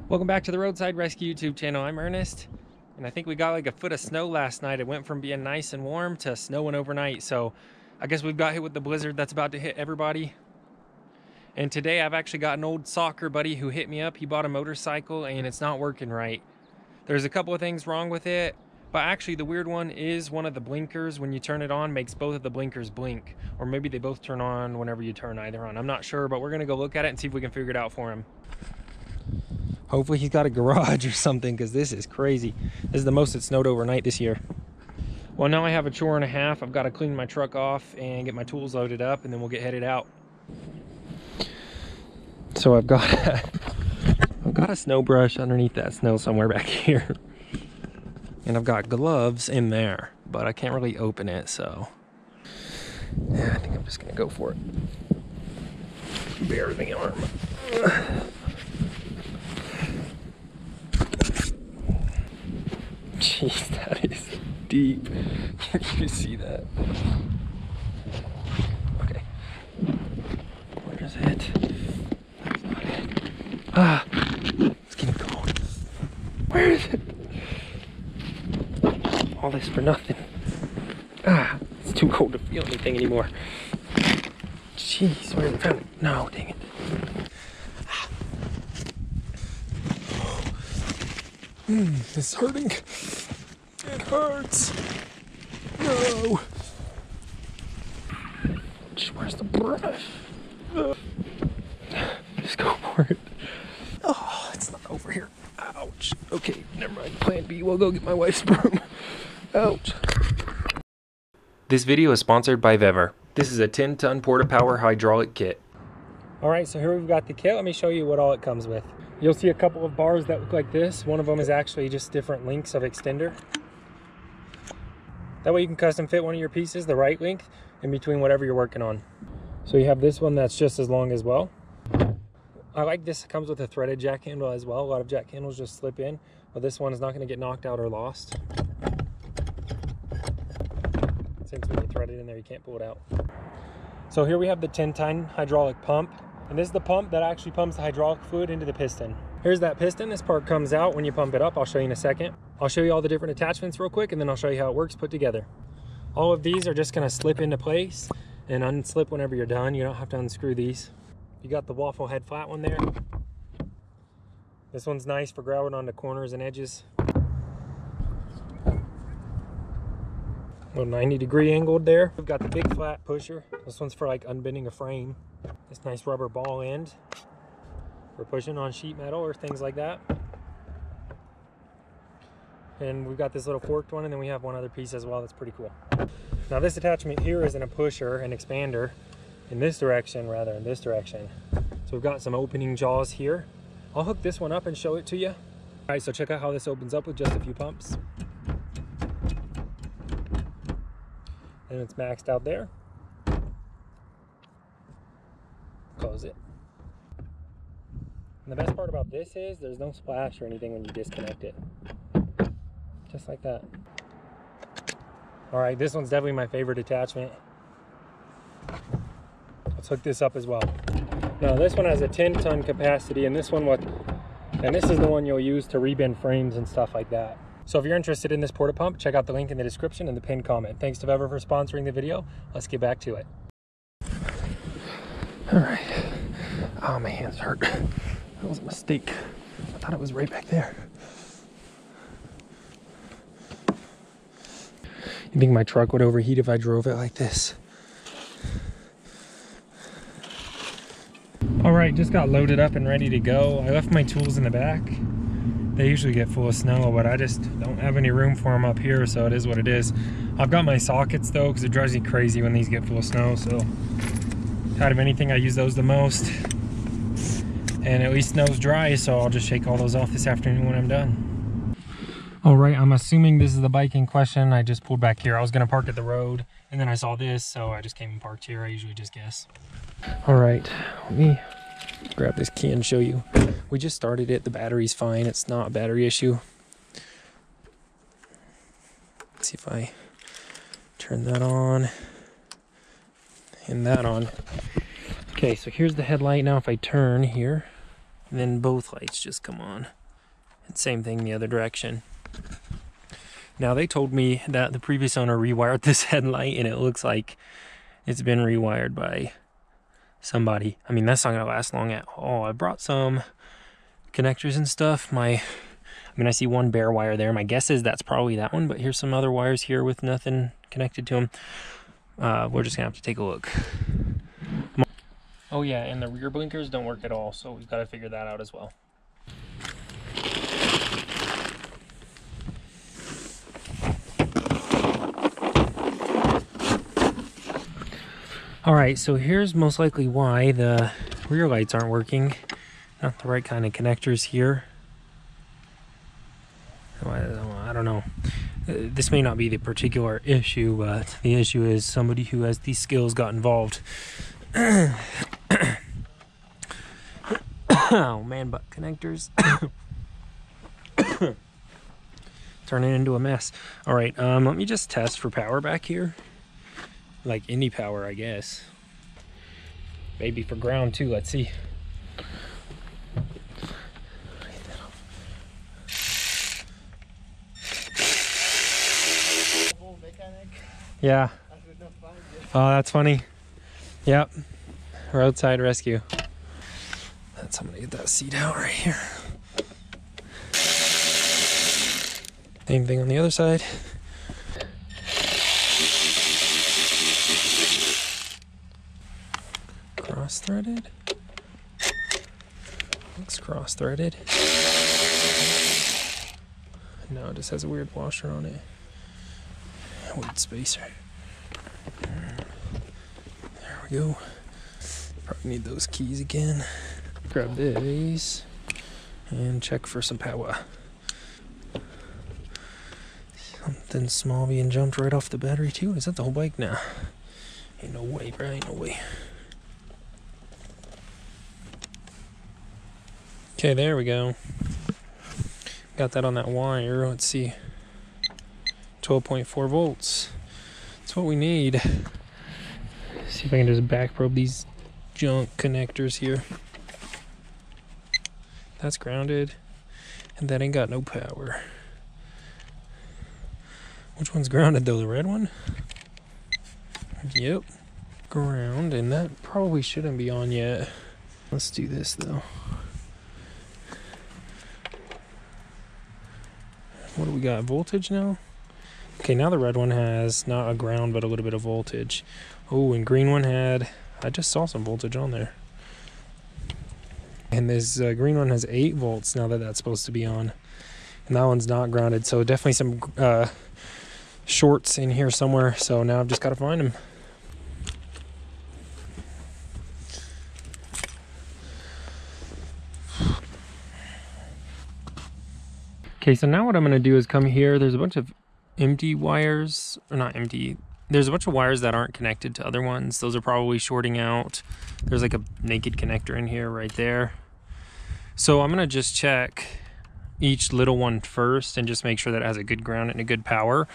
Welcome back to the Roadside Rescue YouTube channel. I'm Ernest, and I think we got like a foot of snow last night. It went from being nice and warm to snowing overnight, so I guess we've got hit with the blizzard that's about to hit everybody. And today I've actually got an old soccer buddy who hit me up. He bought a motorcycle and it's not working right. There's a couple of things wrong with it, but actually the weird one is one of the blinkers, when you turn it on, makes both of the blinkers blink. Or maybe they both turn on whenever you turn either on. I'm not sure, but we're gonna go look at it and see if we can figure it out for him. Hopefully he's got a garage or something, because this is crazy. This is the most it snowed overnight this year. Well, now I have a chore and a half. I've got to clean my truck off and get my tools loaded up, and then we'll get headed out. So I've got a snow brush underneath that snow somewhere back here. And I've got gloves in there, but I can't really open it, so yeah, I think I'm just gonna go for it. Bare the arm. Jeez, that is deep. You see that? Okay. Where is it? That's not it. Ah! It's getting cold. Where is it? All this for nothing. Ah! It's too cold to feel anything anymore. Jeez, where is it? Found it. No, dang it. This is hurting. It hurts. No. Where's the brush? Just go for it. Oh, it's not over here. Ouch. Okay, never mind. Plan B. We'll go get my wife's broom. Ouch. This video is sponsored by 𝕮𝖊𝖓𝖓. This is a 10-ton porta-power hydraulic kit. Alright, so here we've got the kit. Let me show you what all it comes with. You'll see a couple of bars that look like this. One of them is actually just different lengths of extender. That way you can custom fit one of your pieces the right length in between whatever you're working on. So you have this one that's just as long as well. I like this. It comes with a threaded jack handle as well. A lot of jack handles just slip in, but this one is not going to get knocked out or lost. Since when you thread it in there, you can't pull it out. So here we have the 10-ton hydraulic pump. And this is the pump that actually pumps the hydraulic fluid into the piston. Here's that piston. This part comes out when you pump it up. I'll show you in a second. I'll show you all the different attachments real quick, and then I'll show you how it works put together. All of these are just going to slip into place and unslip whenever you're done. You don't have to unscrew these. You got the waffle head flat one there. This one's nice for grabbing onto corners and edges. Little 90-degree angled there. We've got the big flat pusher. This one's for like unbending a frame. This nice rubber ball end for pushing on sheet metal or things like that. And we've got this little forked one, and then we have one other piece as well that's pretty cool. Now this attachment here isn't a pusher, an expander in this direction, rather in this direction. So we've got some opening jaws here. I'll hook this one up and show it to you. All right, so check out how this opens up with just a few pumps. And it's maxed out there. Close it. And the best part about this is there's no splash or anything when you disconnect it. Just like that. Alright, this one's definitely my favorite attachment. Let's hook this up as well. Now this one has a 10-ton capacity, and this is the one you'll use to rebend frames and stuff like that. So if you're interested in this porta pump, check out the link in the description and the pinned comment. Thanks to 𝕮𝖊𝖓 for sponsoring the video. Let's get back to it. All right. Oh, my hands hurt. That was a mistake. I thought it was right back there. You think my truck would overheat if I drove it like this? All right, just got loaded up and ready to go. I left my tools in the back. They usually get full of snow, but I just don't have any room for them up here, so it is what it is. I've got my sockets though, because it drives me crazy when these get full of snow, so out of anything I use those the most. And at least snow's dry, so I'll just shake all those off this afternoon when I'm done. All right, I'm assuming this is the bike in question. I just pulled back here. I was gonna park at the road, and then I saw this, so I just came and parked here. I usually just guess. All right, let me grab this key and show you. We just started it. The battery's fine. It's not a battery issue. Let's see if I turn that on and that on. Okay, so here's the headlight. Now if I turn here, and then both lights just come on. And same thing the other direction. Now they told me that the previous owner rewired this headlight, and it looks like it's been rewired by somebody. I mean, that's not gonna last long at all. I brought some connectors and stuff. I see one bare wire there. My guess is that's probably that one, but here's some other wires here with nothing connected to them. We're just gonna have to take a look. Oh yeah, and the rear blinkers don't work at all, so we've got to figure that out as well. All right, so here's most likely why the rear lights aren't working. Not the right kind of connectors here. I don't know. This may not be the particular issue, but the issue is somebody who has these skills got involved. Oh man, butt connectors. Turning into a mess. All right, let me just test for power back here. Like any power, I guess. Maybe for ground too, let's see. Yeah. Oh, that's funny. Yep. Roadside rescue. I'm gonna get that seat out right here. Same thing on the other side. Cross-threaded. Looks cross-threaded. No, it just has a weird washer on it. Weird spacer. There we go. Probably need those keys again. Grab these and check for some power. Something small being jumped right off the battery too. Is that the whole bike now? Ain't no way, bro. Ain't no way. Okay, there we go. Got that on that wire. Let's see. 12.4 volts. That's what we need. See if I can just back probe these junk connectors here. That's grounded, and that ain't got no power. Which one's grounded though? The red one? Yep. Ground, and that probably shouldn't be on yet. Let's do this though. What do we got? Voltage now? Okay, now the red one has not a ground, but a little bit of voltage. Oh, and green one had, I just saw some voltage on there. And this green one has 8 volts now that that's supposed to be on. And that one's not grounded, so definitely some shorts in here somewhere. So now I've just got to find them. Okay, so now what I'm going to do is come here. There's a bunch of empty wires, or not empty. There's a bunch of wires that aren't connected to other ones. Those are probably shorting out. There's like a naked connector in here right there. So I'm gonna just check each little one first and just make sure that it has a good ground and a good power.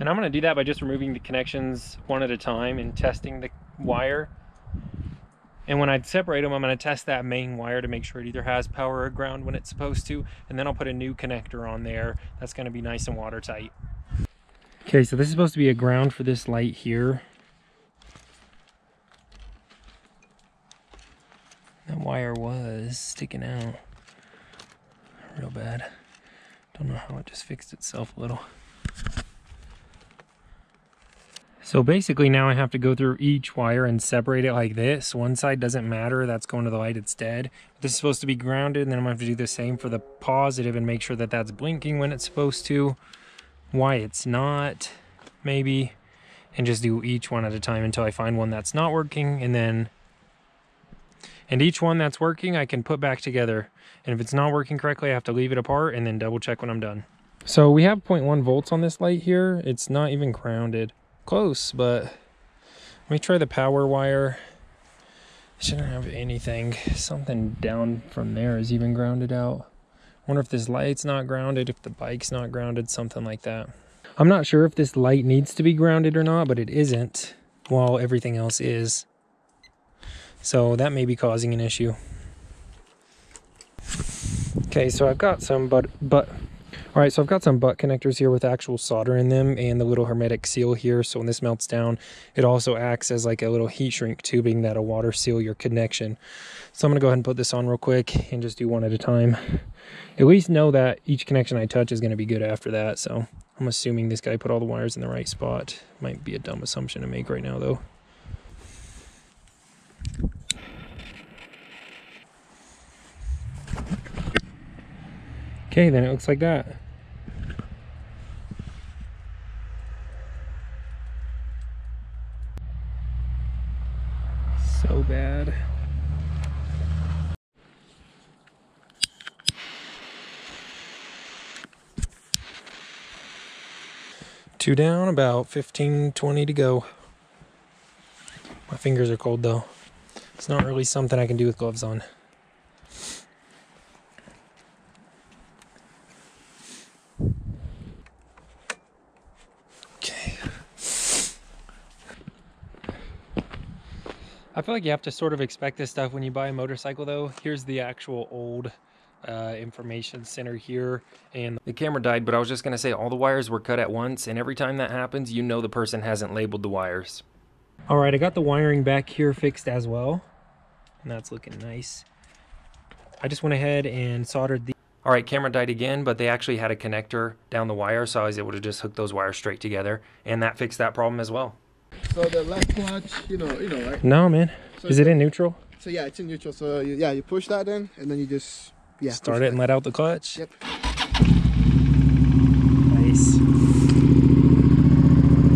And I'm gonna do that by just removing the connections one at a time and testing the wire. And when I separate them, I'm gonna test that main wire to make sure it either has power or ground when it's supposed to. And then I'll put a new connector on there that's gonna be nice and watertight. Okay, so this is supposed to be a ground for this light here. That wire was sticking out real bad. Don't know how it just fixed itself a little. So basically now I have to go through each wire and separate it like this. One side doesn't matter, that's going to the light instead. This is supposed to be grounded, and then I'm going to have to do the same for the positive and make sure that that's blinking when it's supposed to. Why it's not, maybe. And just do each one at a time until I find one that's not working, and each one that's working I can put back together. And if it's not working correctly, I have to leave it apart and then double check when I'm done. So we have 0.1 volts on this light here. It's not even grounded. Close, but let me try the power wire. It shouldn't have anything. Something down from there is even grounded out. Wonder if this light's not grounded, if the bike's not grounded, something like that. I'm not sure if this light needs to be grounded or not, but it isn't, while everything else is. So that may be causing an issue. Okay, so I've got some all right, so I've got some butt connectors here with actual solder in them and the little hermetic seal here. So when this melts down, it also acts as like a little heat shrink tubing that'll water seal your connection. So I'm gonna go ahead and put this on real quick and just do one at a time. At least know that each connection I touch is gonna be good after that. So I'm assuming this guy put all the wires in the right spot. Might be a dumb assumption to make right now though. Okay, then it looks like that. So bad. Two down, about 15, 20 to go. My fingers are cold though. It's not really something I can do with gloves on. Okay. I feel like you have to sort of expect this stuff when you buy a motorcycle though. Here's the actual old information center here, and the camera died, but I was just gonna say all the wires were cut at once, and every time that happens, you know the person hasn't labeled the wires. All right, I got the wiring back here fixed as well, and that's looking nice. I just went ahead and soldered the... All right, camera died again, but they actually had a connector down the wire, so I was able to just hook those wires straight together, and that fixed that problem as well. So the left clutch, you know, right? No, man. So is it in neutral? So yeah, it's in neutral. So you push that in, and then you just start it and let out the clutch. Yep. Nice.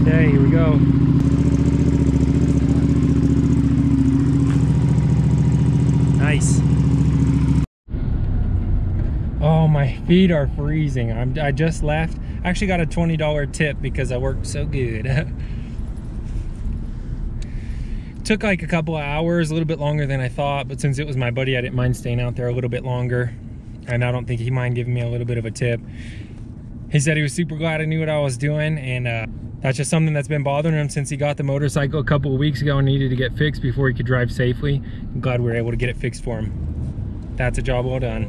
Okay, here we go. Nice. Oh, my feet are freezing. I just left. I actually got a $20 tip because I worked so good. Took like a couple of hours, a little bit longer than I thought, but since it was my buddy, I didn't mind staying out there a little bit longer, and I don't think he mind giving me a little bit of a tip. He said he was super glad I knew what I was doing, and that's just something that's been bothering him since he got the motorcycle a couple of weeks ago and needed to get fixed before he could drive safely. I'm glad we were able to get it fixed for him. That's a job well done.